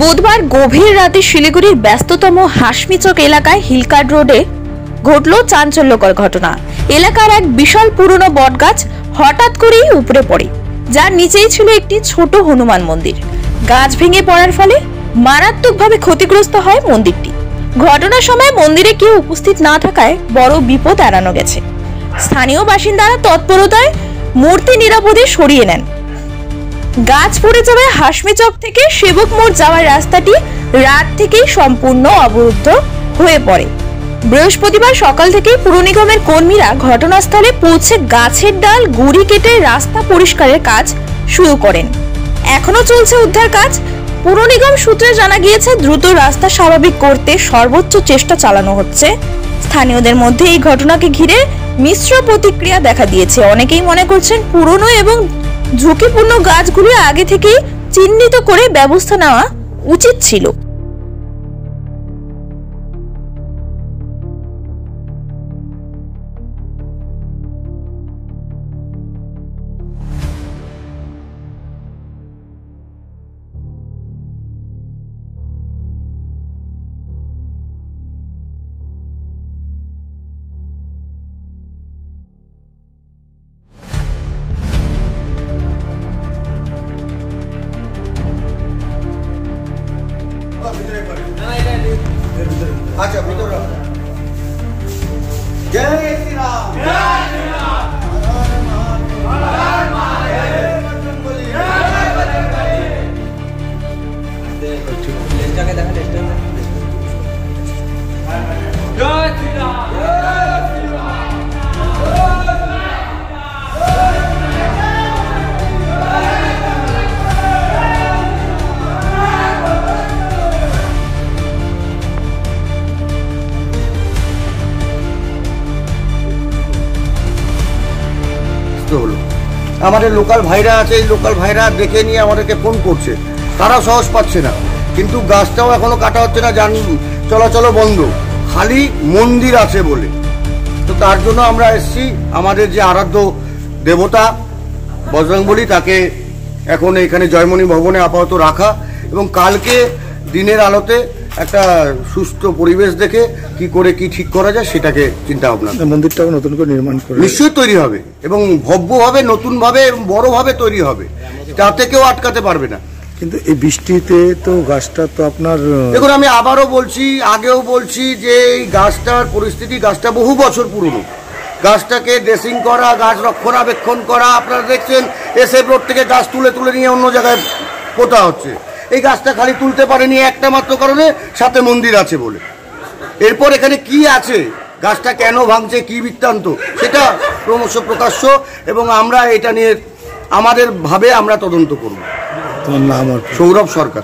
বুধবার গভীর রাতে শিলিগুড়ির ব্যস্ততম হাসমিচক এলাকায় হিলকার্ড রোডে ঘটল চাঞ্চল্যকর ঘটনা। এলাকার এক বিশাল পুরনো বটগাছ হঠাৎ করেই উপড়ে পড়ে, যার নিচেই ছিল একটি ছোট হনুমান মন্দির। গাছ ভেঙে পড়ার ফলে মারাত্মকভাবে ক্ষতিগ্রস্ত হয় মন্দিরটি। ঘটনার সময় মন্দিরে কেউ উপস্থিত না থাকায় বড় বিপদ এড়ানো গেছে। স্থানীয় বাসিন্দারা তৎপরতায় মূর্তি নিরাপদে সরিয়ে নেন। গাছ পড়ে যাওয়ায় হাসমিচক থেকে সেবক মোড় যাওয়ার রাস্তাটি রাত থেকেই সম্পূর্ণ অবরুদ্ধ হয়ে পড়ে। বৃহস্পতিবার সকাল থেকেই পুর নিগমের কর্মীরা ঘটনাস্থলে পৌঁছে গাছের ডাল গুড়ি কেটে রাস্তা পরিষ্কারের কাজ শুরু করেন। এখনো চলছে উদ্ধার কাজ। পুর নিগম সূত্রে জানা গিয়েছে, দ্রুত রাস্তা স্বাভাবিক করতে সর্বোচ্চ চেষ্টা চালানো হচ্ছে। স্থানীয়দের মধ্যে এই ঘটনাকে ঘিরে মিশ্র প্রতিক্রিয়া দেখা দিয়েছে। অনেকেই মনে করছেন পুরনো এবং ঝুঁকিপূর্ণ গাছগুলি আগে থেকেই চিহ্নিত করে ব্যবস্থা নেওয়া উচিত ছিল। अच्छा भीतर जय श्री राम जय श्री राम হলো আমাদের লোকাল ভাইরা আছে, এই লোকাল ভাইরা দেখে নিয়ে আমাদেরকে ফোন করছে, তারাও সাহস পাচ্ছে না, কিন্তু গাছটাও এখনো কাটা হচ্ছে না, যান চলাচল বন্ধ, খালি মন্দির আছে বলে। তো তার জন্য আমরা এসেছি, আমাদের যে আরাধ্য দেবতা বজরংবলী তাকে এখন এখানে জয়মণি ভবনে আপাতত রাখা, এবং কালকে দিনের আলোতে একটা সুস্থ পরিবেশ দেখে কি করে কি ঠিক করা যায় সেটাকে চিন্তা ভাবনা। মন্দিরটাও নতুন করে নির্মাণ করে নিশ্চয়ই তৈরি হবে এবং ভব্যভাবে নতুনভাবে বড়ভাবে তৈরি হবে, তাতে কেউ আটকাতে পারবে না। কিন্তু এই বৃষ্টিতে তো গাছটা তো আপনার, দেখুন আমি আবারও বলছি, আগেও বলছি যে এই গাছটার পরিস্থিতি, গাছটা বহু বছর পুরনো, গাছটাকে ড্রেসিং করা, গাছ রক্ষণাবেক্ষণ করা, আপনারা দেখছেন এসএফ রোড থেকে গাছ তুলে তুলে নিয়ে অন্য জায়গায় পোতা হচ্ছে। এই গাছটা খালি তুলতে পারেনি একটা মাত্র কারণে, সাথে মন্দির আছে বলে। এরপর এখানে কি আছে, গাছটা কেন ভাঙছে, কি বৃত্তান্ত, সেটা ক্রমশ প্রকাশ্য, এবং আমরা এটা নিয়ে আমাদের ভাবে আমরা তদন্ত করব। তোমার নাম? সৌরভ সরকার।